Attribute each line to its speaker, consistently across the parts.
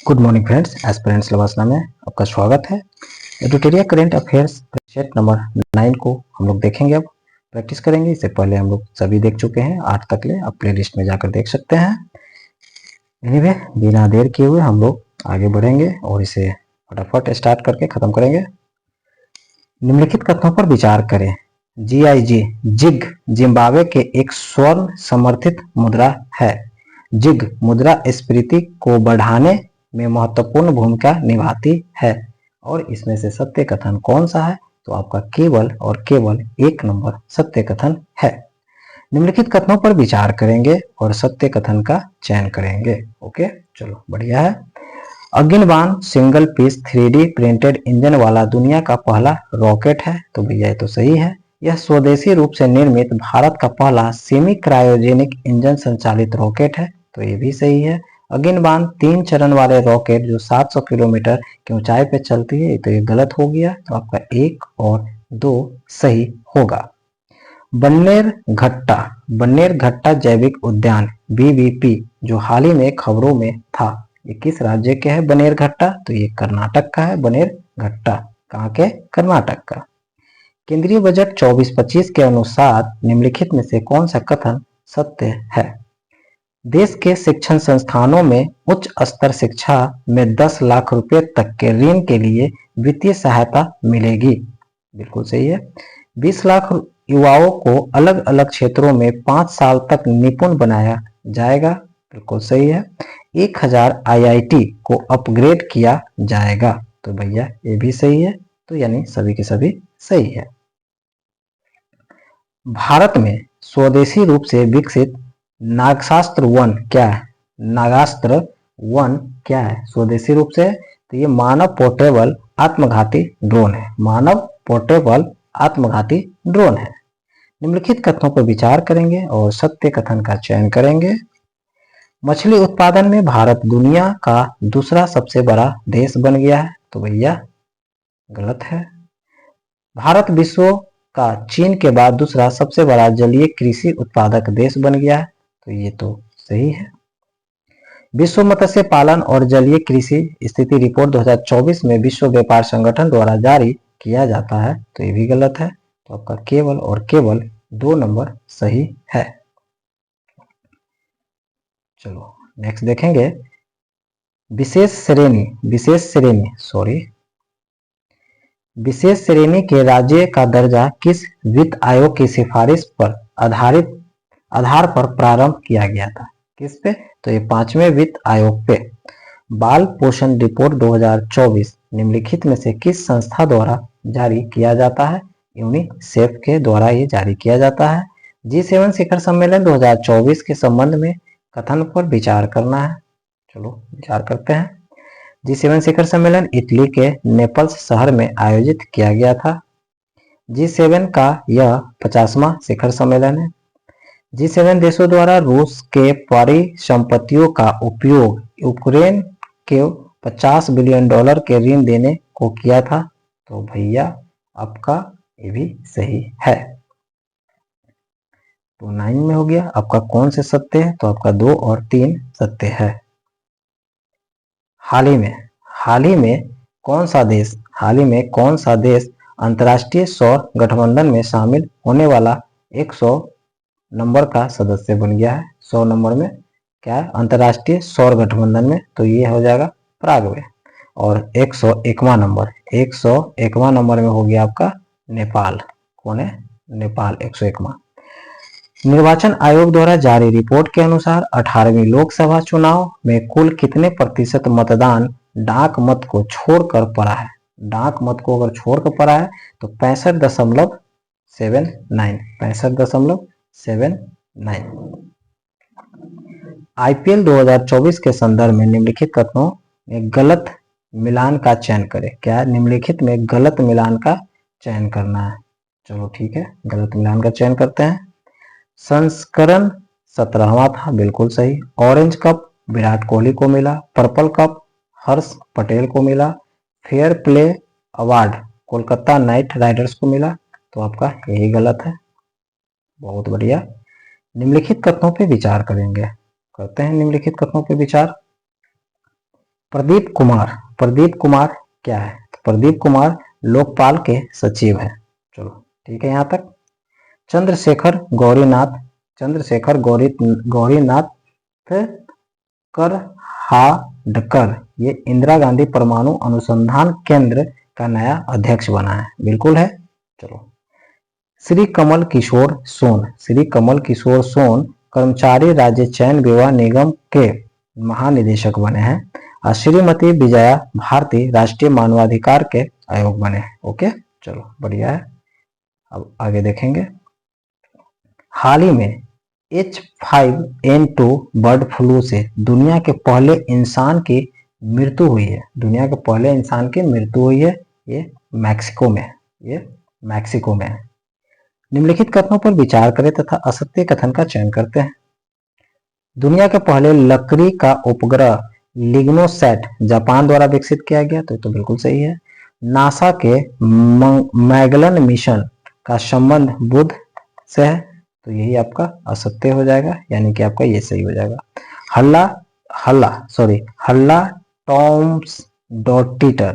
Speaker 1: Good morning friends, aspirants syllabus में आपका स्वागत है। Editorial current affairs set number 9 को हम लोग देखेंगे। अब प्रैक्टिस करेंगे। इससे पहले हम लोग सभी देख चुके हैं 8 तक ले, आप प्ले लिस्ट में जाकर देख सकते हैं। एनीवे, बिना देर किए हुए हम लोग आगे बढ़ेंगे और इसे फटाफट स्टार्ट करके खत्म करेंगे। निम्नलिखित कथनों पर विचार करें। GIG जिग जिम्बाब्वे के एक स्वर्ण समर्थित मुद्रा है। जिग मुद्रास्फीति को बढ़ाने में महत्वपूर्ण भूमिका निभाती है और इसमें से सत्य कथन कौन सा है? तो आपका केवल और केवल 1 नंबर सत्य कथन है। निम्नलिखित कथनों पर विचार करेंगे और सत्य कथन का चयन करेंगे। ओके, चलो बढ़िया है। Agnibaan single piece 3D printed engine वाला दुनिया का पहला रॉकेट है। तो भैया ये तो सही है। यह स्वदेशी रूप से निर्मित भारत का पहला सेमी क्रायोजेनिक इंजन संचालित रॉकेट है। तो ये भी सही है। अग्निबाण 3 चरण वाले रॉकेट जो 700 किलोमीटर की ऊंचाई पर चलती है, तो ये गलत हो गया। तो आपका 1 और 2 सही होगा। बन्नेर घट्टा जैविक उद्यान BVP जो हाल ही में खबरों में था, ये किस राज्य के है बनेर घट्टा? तो ये कर्नाटक का है बनेर घट्टा। कहाँ के? कर्नाटक का। केंद्रीय बजट 24-25 के अनुसार निम्नलिखित में से कौन सा कथन सत्य है? देश के शिक्षण संस्थानों में उच्च स्तर शिक्षा में 10 लाख रुपए तक के ऋण के लिए वित्तीय सहायता मिलेगी। बिल्कुल सही है। 20 लाख युवाओं को अलग अलग क्षेत्रों में 5 साल तक निपुण बनाया जाएगा। बिल्कुल सही है। 1000 IIT को अपग्रेड किया जाएगा। तो भैया ये भी सही है। तो यानी सभी के सभी सही है। भारत में स्वदेशी रूप से विकसित नागास्त्र 1 क्या है? नागास्त्र 1 क्या है स्वदेशी रूप से? तो ये मानव पोर्टेबल आत्मघाती ड्रोन है। मानव पोर्टेबल आत्मघाती ड्रोन है। निम्नलिखित कथनों पर विचार करेंगे और सत्य कथन का चयन करेंगे। मछली उत्पादन में भारत दुनिया का दूसरा सबसे बड़ा देश बन गया है। तो भैया गलत है। भारत विश्व का चीन के बाद दूसरा सबसे बड़ा जलीय कृषि उत्पादक देश बन गया है। तो ये तो सही है। विश्व मत्स्य पालन और जलीय कृषि स्थिति रिपोर्ट 2024 में विश्व व्यापार संगठन द्वारा जारी किया जाता है। तो ये भी गलत है। तो आपका केवल और केवल 2 नंबर सही है। चलो नेक्स्ट देखेंगे। विशेष श्रेणी के राज्य का दर्जा किस वित्त आयोग की सिफारिश पर आधार पर प्रारंभ किया गया था? किस पे? तो ये 5वें वित्त आयोग पे। बाल पोषण रिपोर्ट 2024 निम्नलिखित में से किस संस्था द्वारा जारी किया जाता है? यूनिसेफ के द्वारा ये जारी किया जाता है। G7 शिखर सम्मेलन 2024 के संबंध में कथन पर विचार करना है। चलो विचार करते हैं। G7 शिखर सम्मेलन इटली के नेपल्स शहर में आयोजित किया गया था। G7 का यह 50वां शिखर सम्मेलन है। G7 देशों द्वारा रूस के परिसंपत्तियों का उपयोग यूक्रेन के $50 बिलियन के ऋण देने को किया था। तो भैया आपका ये भी सही है। तो 9 में हो गया। आपका कौन से सत्य है? तो आपका 2 और 3 सत्य है। हाल ही में कौन सा देश अंतर्राष्ट्रीय सौर गठबंधन में शामिल होने वाला 100 नंबर का सदस्य बन गया है? 100 नंबर में क्या है? अंतर्राष्ट्रीय सौर गठबंधन में। तो ये हो जाएगा पराग्वे। और 101वां नंबर में हो गया आपका नेपाल। कौन है? नेपाल 101वां। निर्वाचन आयोग द्वारा जारी रिपोर्ट के अनुसार 18वीं लोकसभा चुनाव में कुल कितने प्रतिशत मतदान डाक मत को छोड़कर पड़ा है? डाक मत को अगर छोड़कर पड़ा है तो 65.79। IPL 2024 के संदर्भ में निम्नलिखित कथनों में गलत मिलान का चयन करें। क्या? निम्नलिखित में गलत मिलान का चयन करना है। चलो ठीक है, गलत मिलान का चयन करते हैं। संस्करण 17वां था। बिल्कुल सही। ऑरेंज कप विराट कोहली को मिला। पर्पल कप हर्ष पटेल को मिला। Fair play award Kolkata night Riders को मिला। तो आपका यही गलत है। बहुत बढ़िया। निम्नलिखित कथनों पे विचार करेंगे। करते हैं निम्नलिखित कथनों पे विचार। प्रदीप कुमार क्या है? तो प्रदीप कुमार लोकपाल के सचिव है। चलो ठीक है यहाँ तक। चंद्रशेखर गौरीनाथ करहाडकर ये इंदिरा गांधी परमाणु अनुसंधान केंद्र का नया अध्यक्ष बना है। बिल्कुल है। चलो, श्री कमल किशोर सोन कर्मचारी राज्य चयन विवाह निगम के महानिदेशक बने हैं। और श्रीमती विजया भारती राष्ट्रीय मानवाधिकार के आयोग बने हैं। ओके, चलो बढ़िया है। अब आगे देखेंगे। हाल ही में H5N2 बर्ड फ्लू से दुनिया के पहले इंसान की मृत्यु हुई है। ये मैक्सिको में है। निम्नलिखित कथनों पर विचार करें तथा असत्य कथन का चयन करते हैं। दुनिया के पहले लकड़ी का उपग्रह लिग्नोसैट जापान द्वारा विकसित किया गया, तो बिल्कुल सही है। नासा के मैगलन मिशन का संबंध बुध से है, तो यही आपका असत्य हो जाएगा, यानी कि आपका ये सही हो जाएगा। हल्ला टॉम्सडोट्टिर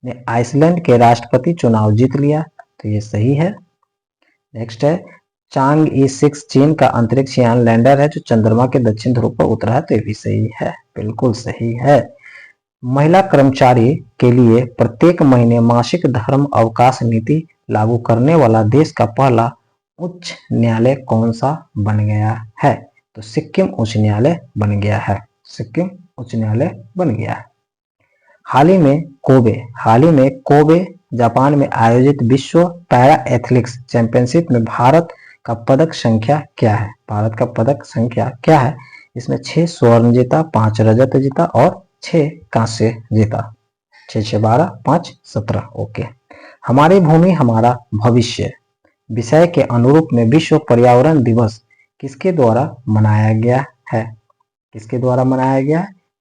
Speaker 1: ने आइसलैंड के राष्ट्रपति चुनाव जीत लिया, तो ये सही है। नेक्स्ट है चांग-ई-6 चीन का अंतरिक्ष यान लैंडर है जो चंद्रमा के दक्षिण ध्रुव पर उतरा है, तो ये भी सही है, बिल्कुल सही है। महिला कर्मचारी के लिए प्रत्येक महीने मासिक धर्म अवकाश नीति लागू करने वाला देश का पहला उच्च न्यायालय कौन सा बन गया है? तो सिक्किम उच्च न्यायालय बन गया है। हाल ही में कोबे जापान में आयोजित विश्व पैरा एथलेटिक्स चैंपियनशिप में भारत का पदक संख्या क्या है? इसमें 6 स्वर्ण जीता, 5 रजत जीता और 6 कांस्य जीता। 6 12 5 17। ओके। हमारी भूमि हमारा भविष्य विषय के अनुरूप में विश्व पर्यावरण दिवस किसके द्वारा मनाया गया है?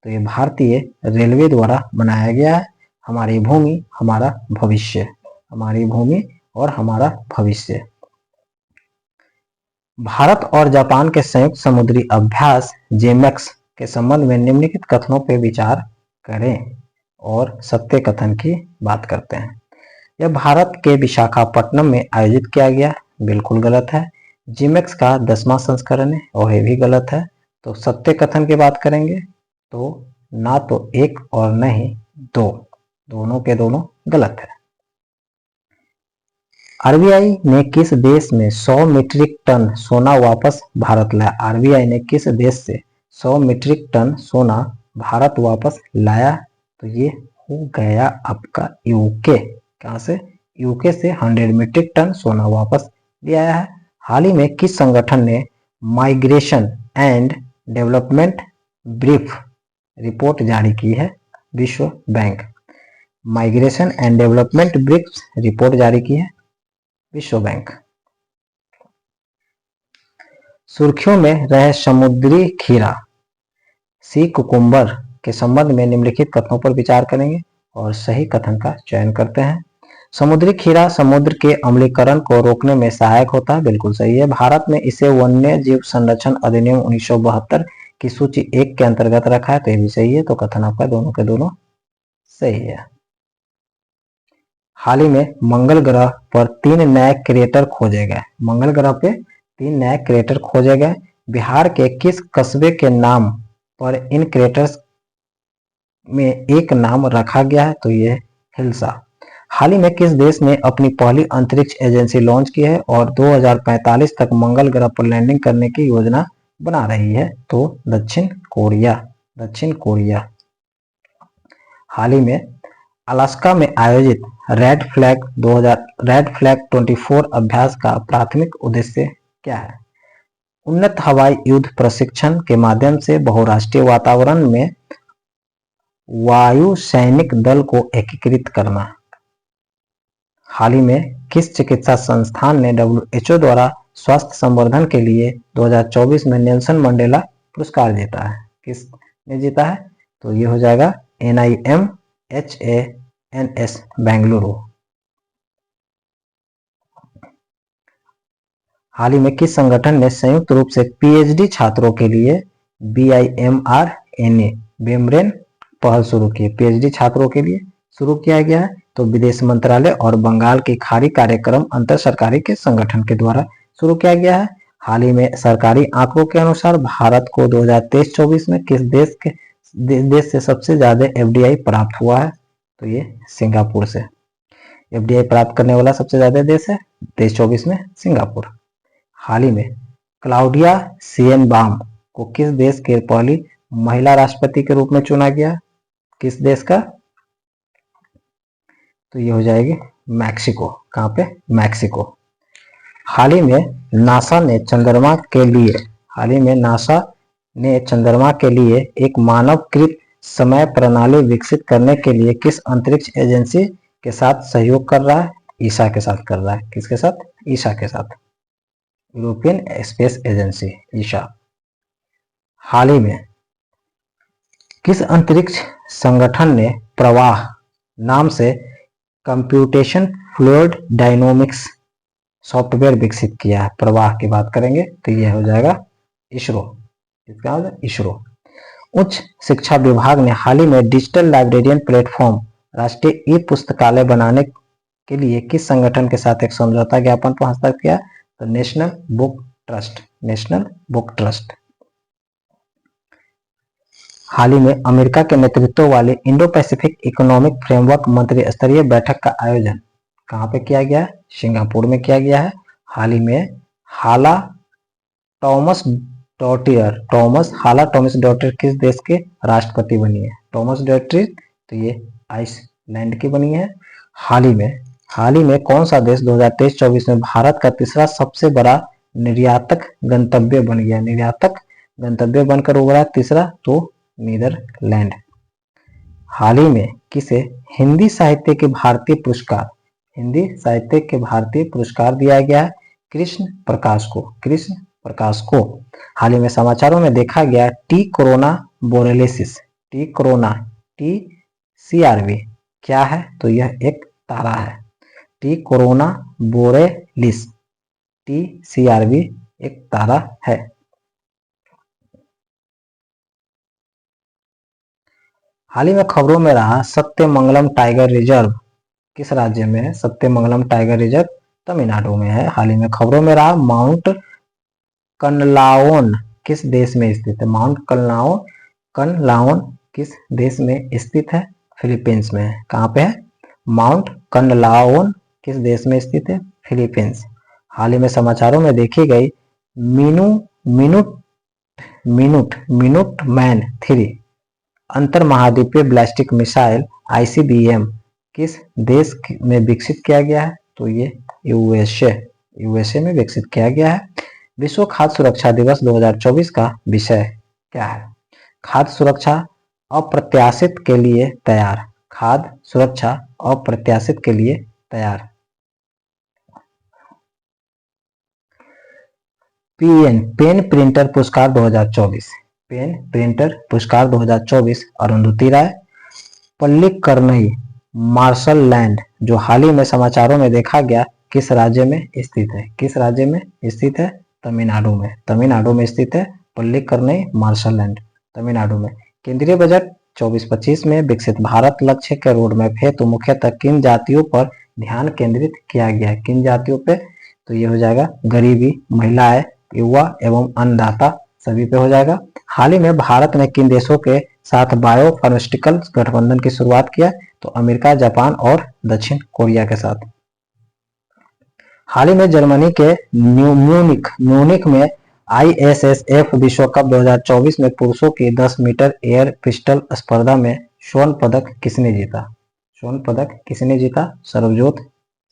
Speaker 1: तो ये भारतीय रेलवे द्वारा मनाया गया है। हमारी भूमि हमारा भविष्य। भारत और जापान के संयुक्त समुद्री अभ्यास जेमेक्स के संबंध में निम्नलिखित कथनों पर विचार करें और सत्य कथन की बात करते हैं। यह भारत के विशाखापट्टनम में आयोजित किया गया, बिल्कुल गलत है। जीमेक्स का 10वां संस्करण है और ये भी गलत है। तो सत्य कथन की बात करेंगे तो ना तो एक और न ही दो, दोनों के दोनों गलत है। आरबीआई ने किस देश में 100 मीट्रिक टन सोना वापस भारत लाया? आरबीआई ने किस देश से 100 मीट्रिक टन सोना भारत वापस लाया? तो ये हो गया आपका यूके। कहां से? यूके से 100 मीट्रिक टन सोना वापस ले आया है। हाल ही में किस संगठन ने migration and development brief report जारी की है? विश्व bank. Migration and development brief report जारी की है विश्व बैंक। सुर्खियों में रहे समुद्री खीरा सी कुकुम्बर के संबंध में निम्नलिखित कथनों पर विचार करेंगे और सही कथन का चयन करते हैं। समुद्री खीरा समुद्र के अम्लीकरण को रोकने में सहायक होता है, बिल्कुल सही है। भारत में इसे वन्य जीव संरक्षण अधिनियम 1972 की सूची 1 के अंतर्गत रखा है, तो ये भी सही है। तो कथन आपका दोनों के दोनों सही है। हाल ही में मंगल ग्रह पर 3 नए क्रेटर खोजे गए। बिहार के किस कस्बे के नाम पर इन क्रेटर्स में एक नाम रखा गया है? तो ये हिल्सा। हाल ही में किस देश ने अपनी पहली अंतरिक्ष एजेंसी लॉन्च की है और 2045 तक मंगल ग्रह पर लैंडिंग करने की योजना बना रही है? तो दक्षिण कोरिया। हाल ही में अलास्का में आयोजित रेड फ्लैग 24 अभ्यास का प्राथमिक उद्देश्य क्या है? उन्नत हवाई युद्ध प्रशिक्षण के माध्यम से बहुराष्ट्रीय वातावरण में वायु सैनिक दल को एकीकृत करना। हाल ही में किस चिकित्सा संस्थान ने WHO द्वारा स्वास्थ्य संवर्धन के लिए 2024 में नेल्सन मंडेला पुरस्कार जीता है? किसने जीता है? तो ये हो जाएगा NIMHANS बेंगलुरु। हाल ही में किस संगठन ने संयुक्त रूप से PhD छात्रों के लिए BIMRNA मेम्ब्रेन पहल शुरू की, पीएचडी छात्रों के लिए शुरू किया गया है। तो विदेश मंत्रालय और बंगाल की खाड़ी कार्यक्रम अंतर सरकारी के संगठन के द्वारा शुरू किया गया है। हाल ही में सरकारी आंकड़ों के अनुसार भारत को 2023-24 में किस देश से सबसे ज्यादा एफडीआई प्राप्त हुआ है? तो ये सिंगापुर से एफडीआई प्राप्त करने वाला सबसे ज्यादा देश है 23-24 में सिंगापुर। हाल ही में क्लाउडिया शेइनबाम को किस देश के पहली महिला राष्ट्रपति के रूप में चुना गया? किस देश का? तो ये हो जाएगी मैक्सिको। कहाँ पे? मैक्सिको। हाल ही में नासा ने चंद्रमा के लिए एक मानवकृत समय प्रणाली विकसित करने के लिए किस अंतरिक्ष एजेंसी के साथ सहयोग कर रहा है? ईसा के साथ कर रहा है। किसके साथ? ईसा के साथ। यूरोपियन स्पेस एजेंसी, ईसा। हाल ही में किस अंतरिक्ष संगठन ने प्रवाह नाम से कंप्यूटेशन फ्लूइड डायनोमिक्स सॉफ्टवेयर विकसित किया है? प्रवाह की बात करेंगे तो यह हो जाएगा इसरो। इसका हो जाएगा इसरो। उच्च शिक्षा विभाग ने हाल ही में डिजिटल लाइब्रेरियन प्लेटफॉर्म राष्ट्रीय ई पुस्तकालय बनाने के लिए किस संगठन के साथ एक समझौता ज्ञापन पर हस्ताक्षर किया? तो नेशनल बुक ट्रस्ट। हाल ही में अमेरिका के नेतृत्व वाले इंडो पैसिफिक इकोनॉमिक फ्रेमवर्क मंत्री स्तरीय बैठक का आयोजन कहाँ पे किया गया है? सिंगापुर में किया गया है। हाल ही में हाला टॉमस डॉटियर किस देश के राष्ट्रपति बनी है? टॉमस डॉटियर तो ये आइसलैंड की बनी है। हाल ही में कौन सा देश 2023-24 में भारत का तीसरा सबसे बड़ा निर्यातक गंतव्य बन गया? निर्यातक गंतव्य बनकर उभरा तीसरा, तो नीदरलैंड। हाल ही में किसे हिंदी साहित्य के भारतीय पुरस्कार दिया गया है? कृष्ण प्रकाश को। हाल ही में समाचारों में देखा गया टी कोरोना बोरेलिस TCRV क्या है? तो यह एक तारा है। टी कोरोना बोरेलिस TCRV एक तारा है। हाल ही में खबरों में रहा सत्यमंगलम टाइगर रिजर्व किस राज्य में है? सत्यमंगलम टाइगर रिजर्व तमिलनाडु में है। हाल ही में खबरों में रहा माउंट कनलाओन किस देश में स्थित है? माउंट कनलाओन किस देश में स्थित है? फिलीपींस में है। कहाँ पे है? माउंट कनलाओन किस देश में स्थित है? फिलीपींस। हाल ही में समाचारों में देखी गई मिनुट मैन 3 अंतर महाद्वीपीय बैलिस्टिक मिसाइल ICBM किस देश में विकसित किया गया है? तो ये यूएसए में विकसित किया गया है। विश्व खाद्य सुरक्षा दिवस 2024 का विषय क्या है? खाद्य सुरक्षा अप्रत्याशित के लिए तैयार। खाद्य सुरक्षा अप्रत्याशित के लिए तैयार। पेन प्रिंटर पुरस्कार 2024 पेन प्रिंटर पुरस्कार 2024 अरुंधति राय। पल्लिकरनई मार्शल लैंड जो हाल ही में समाचारों में देखा गया किस राज्य में स्थित है? किस राज्य में स्थित है? तमिलनाडु में स्थित है पल्लिकरनई मार्शल लैंड, तमिलनाडु में। केंद्रीय बजट 24-25 में विकसित भारत लक्ष्य के रोड मैप हेतु मुख्यतः किन जातियों पर ध्यान केंद्रित किया गया है? किन जातियों पे? तो ये हो जाएगा गरीबी, महिलाएं, युवा एवं अन्नदाता, सभी पे हो जाएगा। हाल ही में भारत ने किन देशों के साथ बायो फार्मास्यूटिकल गठबंधन की शुरुआत किया? तो अमेरिका, जापान और दक्षिण कोरिया के साथ। हाल ही में जर्मनी के म्यूनिख में ISSF विश्व कप 2024 में पुरुषों की 10 मीटर एयर पिस्टल स्पर्धा में स्वर्ण पदक किसने जीता? सर्वजोत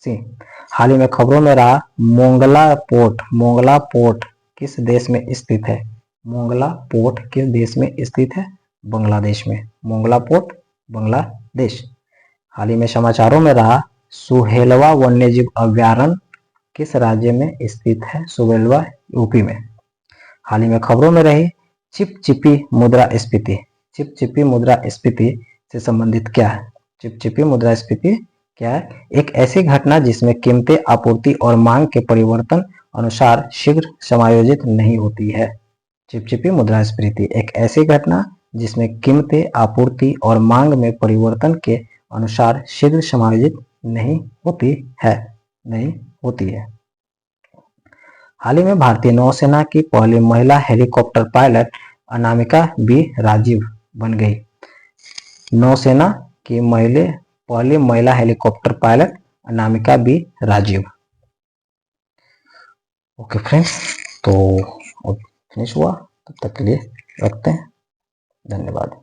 Speaker 1: सिंह। हाल ही में खबरों में रहा मोंगला पोर्ट किस देश में स्थित है? मोंगला पोर्ट किस देश में स्थित है? बांग्लादेश में। मोंगला पोर्ट बांग्लादेश। हाल ही में समाचारों में रहा सुहेलवा वन्यजीव अभ्यारण्य किस राज्य में स्थित है? सुहेलवा यूपी में। हाल ही में खबरों में रही चिपचिपी मुद्रास्फीति से संबंधित क्या है? चिपचिपी मुद्रास्फीति क्या है? एक ऐसी घटना जिसमें कीमतें आपूर्ति और मांग के परिवर्तन अनुसार शीघ्र समायोजित नहीं होती है। चिपचिपी मुद्रास्फीति एक ऐसी घटना जिसमें कीमतें आपूर्ति और मांग में परिवर्तन के अनुसार शीघ्र समायोजित नहीं होती है। हाल ही में भारतीय नौसेना की पहली महिला helicopter pilot Anamika B Rajeev बन गई। नौसेना की पहली महिला helicopter pilot Anamika B Rajeev. Okay friends, तो फिनिश हुआ, तब तक के लिए रखते हैं। धन्यवाद।